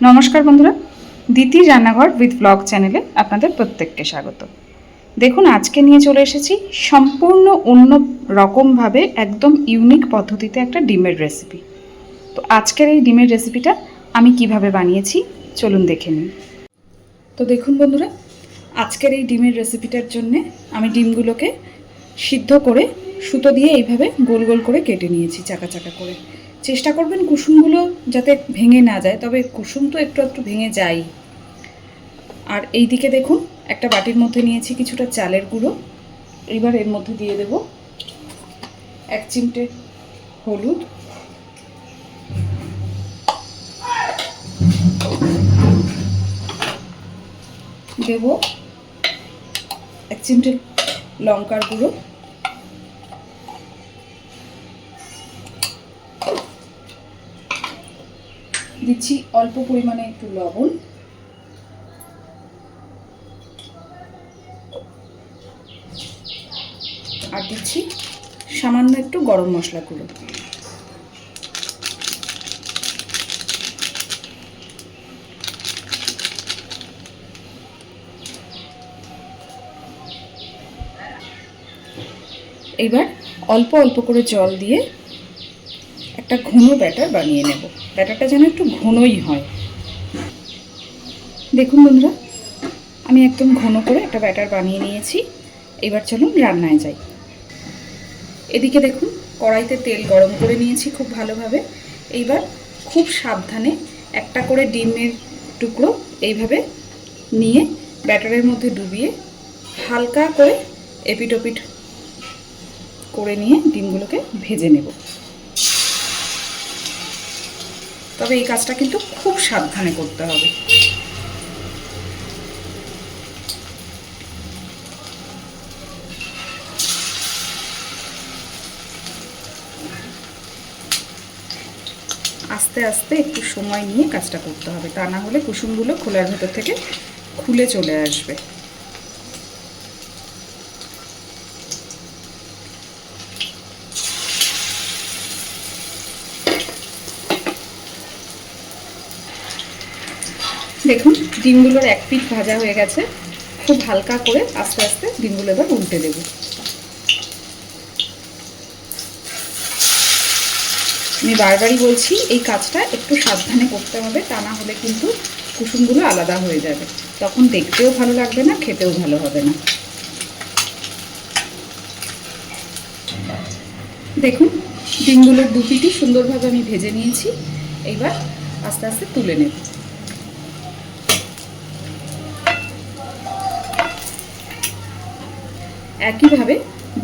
নমস্কার বন্ধুরা, দিতি রান্নাঘর উইথ ব্লগ চ্যানেলে আপনাদের প্রত্যেককে স্বাগত। দেখুন, আজকে নিয়ে চলে এসেছি সম্পূর্ণ অন্য রকমভাবে একদম ইউনিক পদ্ধতিতে একটা ডিমের রেসিপি। তো আজকের এই ডিমের রেসিপিটা আমি কিভাবে বানিয়েছি চলুন দেখে নিন। তো দেখুন বন্ধুরা, আজকের এই ডিমের রেসিপিটার জন্যে আমি ডিমগুলোকে সিদ্ধ করে সুতো দিয়ে এইভাবে গোল গোল করে কেটে নিয়েছি, চাকা চাকা করে। চেষ্টা করবেন কুসুমগুলো যাতে ভেঙে না যায়, তবে কুসুম তো একটু একটু ভেঙে যায়। আর এই দিকে দেখুন, একটা বাটির মধ্যে নিয়েছি কিছুটা চালের গুঁড়ো। এবার এর মধ্যে দিয়ে দেব 1 চিমটে হলুদ, দেব 1 চিমটে লঙ্কার গুঁড়ো, দিচ্ছি অল্প পরিমাণে একটু লবণ, আর দিচ্ছি সামান্য একটু গরম মশলা গুঁড়ো। এবার অল্প অল্প করে জল দিয়ে একটা ঘন ব্যাটার বানিয়ে নেব। ব্যাটারটা যেন একটু ঘনই হয়। দেখুন বন্ধুরা, আমি একদম ঘন করে একটা ব্যাটার বানিয়ে নিয়েছি। এবার চলুন রান্নায় যাই। এদিকে দেখুন, কড়াইতে তেল গরম করে নিয়েছি খুব ভালোভাবে। এইবার খুব সাবধানে একটা করে ডিমের টুকরো এইভাবে নিয়ে ব্যাটারের মধ্যে ডুবিয়ে হালকা করে এপিট ওপিট করে নিয়ে ডিমগুলোকে ভেজে নেব। তবে এই কাজটা কিন্তু খুব সাবধানে করতে হবে। আস্তে আস্তে একটু সময় নিয়ে কাজটা করতে হবে, তা না হলে কুসুমগুলো খোলার ভেতর থেকে খুলে চলে আসবে। দেখুন, ডিমগুলোর এক পিঠ ভাজা হয়ে গেছে। খুব হালকা করে আস্তে আস্তে ডিমগুলো এবার উল্টে দেব। আমি বারবারই বলছি, এই কাজটা একটু সাবধানে করতে হবে, তা না হলে কিন্তু কুসুমগুলো আলাদা হয়ে যাবে। তখন দেখতেও ভালো লাগবে না, খেতেও ভালো হবে না। দেখুন, ডিমগুলোর দু পিঠই সুন্দরভাবে আমি ভেজে নিয়েছি। এইবার আস্তে আস্তে তুলে নেব। একইভাবে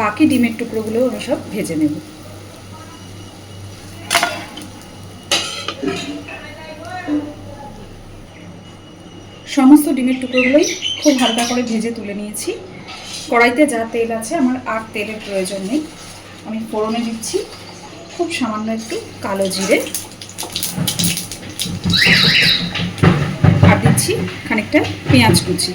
বাকি ডিমের টুকরোগুলো আমি সব ভেজে নেব। সমস্ত ডিমের টুকরোগুলোই খুব হালকা করে ভেজে তুলে নিয়েছি। কড়াইতে যা তেল আছে, আমার আর তেলের প্রয়োজন নেই। আমি ফোড়নে দিচ্ছি খুব সামান্য একটু কালো জিরে, আর দিচ্ছি খানিকটা পেঁয়াজ কুচি।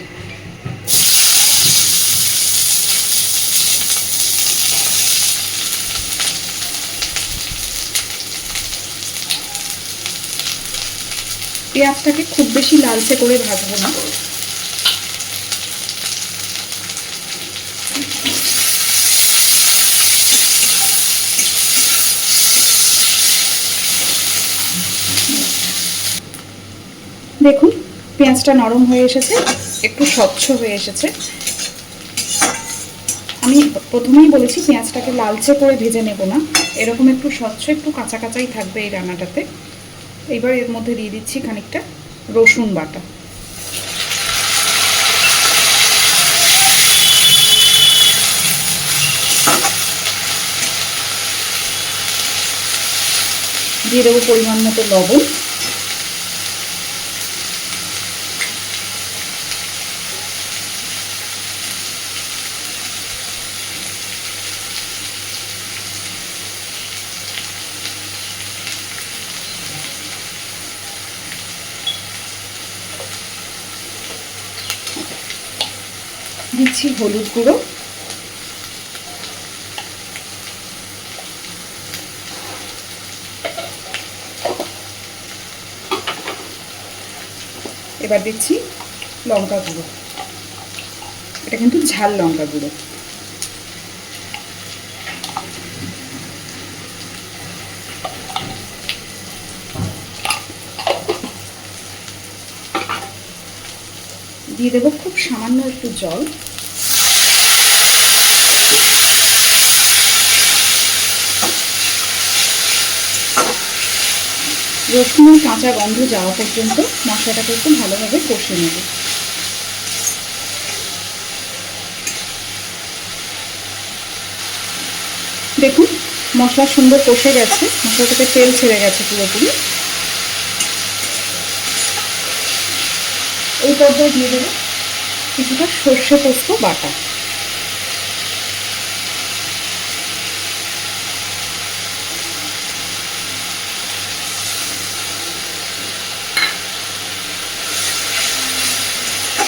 পেঁয়াজটাকে খুব বেশি লালচে করে ভাজবো না। দেখুন, পেঁয়াজটা নরম হয়ে এসেছে, একটু স্বচ্ছ হয়ে এসেছে। আমি প্রথমেই বলেছি পেঁয়াজটাকে লালচে করে ভেজে নেব না, এরকম একটু স্বচ্ছ, একটু কাঁচা কাঁচাই থাকবে এই রান্নাটাতে। এবার এর মধ্যে দিয়ে দিচ্ছি খানিকটা রসুন বাটা। দিয়ে দেবো পরিমাণ মতো লবণ। দিচ্ছি হলুদ গুঁড়ো, এবার দিচ্ছি লঙ্কা গুঁড়ো, এটা কিন্তু ঝাল লঙ্কা গুঁড়ো। দিয়ে দেবো খুব সামান্য একটু জল। রসুনের কাঁচা গন্ধ যাওয়া পর্যন্ত মশলাটাকে একটু ভালোভাবে কষে নেব। দেখুন মশলা সুন্দর কষে গেছে, মশলা থেকে তেল ছেড়ে গেছে পুরোপুরি। এই পর্যায়ে দিয়ে দেবো কিছুটা সর্ষে পোস্ত বাটা।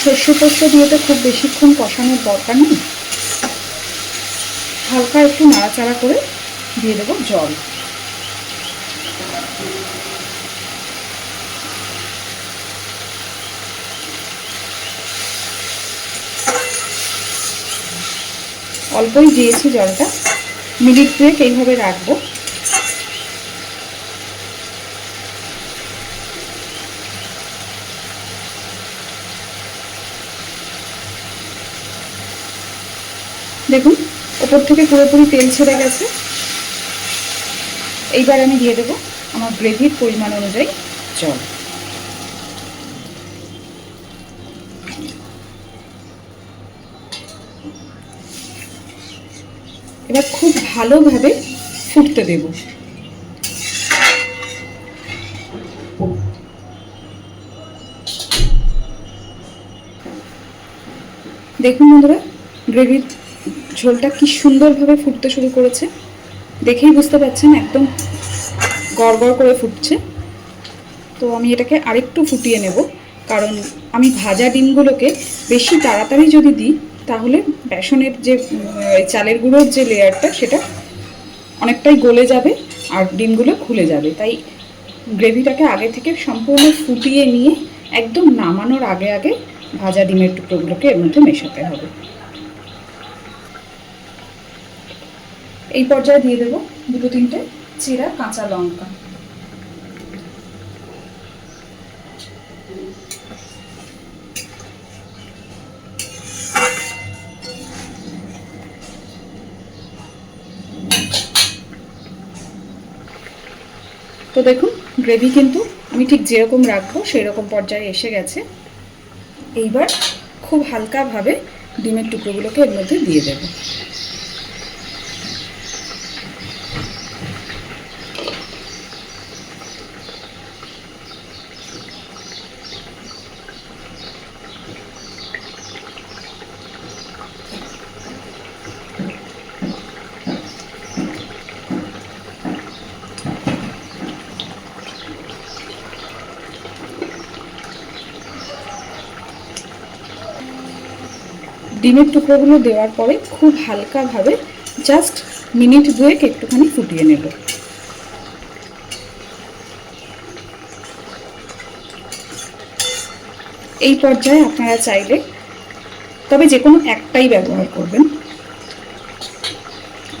সর্ষে পোস্ত দিয়ে তো খুব বেশিক্ষণ কষানোর দরকার নেই, হালকা একটু নাড়াচাড়া করে দিয়ে দেবো জল। অল্পই দিয়েছি জলটা, মিনিট দুয়েক এইভাবে রাখবো। দেখুন ওপর থেকে পুরোপুরি তেল ছেড়ে গেছে। এইবার আমি দিয়ে দেবো আমার গ্রেভির পরিমাণ অনুযায়ী জল। এবার খুব ভালোভাবে ফুটতে দেব। দেখুন বন্ধুরা, গ্রেভির ঝোলটা কি সুন্দরভাবে ফুটতে শুরু করেছে, দেখেই বুঝতে পারছেন একদম গড়গড় করে ফুটছে। তো আমি এটাকে আরেকটু ফুটিয়ে নেব, কারণ আমি ভাজা ডিমগুলোকে বেশি তাড়াতাড়ি যদি দিই তাহলে বেসনের যে চালের গুঁড়োর যে লেয়ারটা সেটা অনেকটাই গলে যাবে আর ডিমগুলো খুলে যাবে। তাই গ্রেভিটাকে আগে থেকে সম্পূর্ণ ফুটিয়ে নিয়ে একদম নামানোর আগে আগে ভাজা ডিমের টুকরোগুলোকে এর মধ্যে মেশাতে হবে। এই পর্যায়ে দিয়ে দেবো দুটো তিনটে চেরা কাঁচা লঙ্কা। তো দেখুন গ্রেভি কিন্তু আমি ঠিক যেরকম রাখবো সেই রকম পর্যায়ে এসে গেছে। এইবার খুব হালকাভাবে ডিমের টুকরোগুলোকে এর মধ্যে দিয়ে দেব। ডিমের টুকরোগুলো দেওয়ার পরে খুব হালকাভাবে জাস্ট মিনিট দুয়েক একটুখানি ফুটিয়ে নেব। এই পর্যায়ে আপনারা চাইলে তবে যে কোনো একটাই ব্যবহার করবেন,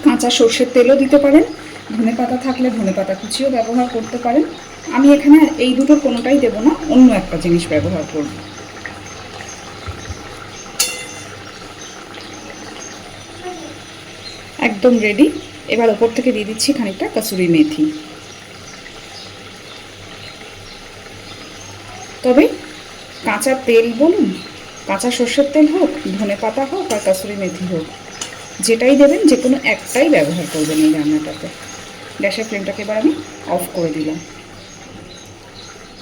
কাঁচা সর্ষের তেলও দিতে পারেন, ধনেপাতা থাকলে ধনেপাতা কুচিও ব্যবহার করতে পারেন। আমি এখানে এই দুটোর কোনোটাই দেব না, অন্য একটা জিনিস ব্যবহার করব। একদম রেডি। এবার ওপর থেকে দিয়ে দিচ্ছি খানিকটা কসুরি মেথি। তবে কাঁচা তেল বলুন, কাঁচা সর্ষের তেল হোক, ধনেপাতা হোক আর কসুরি মেথি হোক, যেটাই দেবেন যে কোনো একটাই ব্যবহার করবেন এই রান্নাটাতে। গ্যাসের ফ্লেমটাকে এবার আমি অফ করে দিলাম।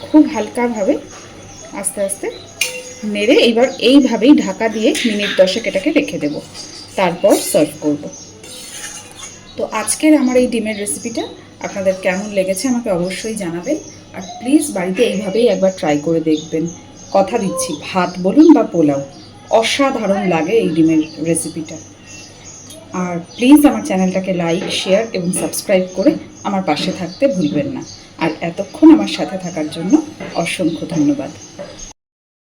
খুব হালকাভাবে আস্তে আস্তে নেড়ে এইবার এইভাবেই ঢাকা দিয়ে মিনিট 10 এটাকে রেখে দেব, তারপর সার্ভ করব। তো আজকের আমার এই ডিমের রেসিপিটা আপনাদের কেমন লেগেছে আমাকে অবশ্যই জানাবেন। আর প্লিজ বাড়িতে এইভাবেই একবার ট্রাই করে দেখবেন। কথা দিচ্ছি ভাত বলুন বা পোলাও, অসাধারণ লাগে এই ডিমের রেসিপিটা। আর প্লিজ আমার চ্যানেলটাকে লাইক, শেয়ার এবং সাবস্ক্রাইব করে আমার পাশে থাকতে ভুলবেন না। আর এতক্ষণ আমার সাথে থাকার জন্য অসংখ্য ধন্যবাদ।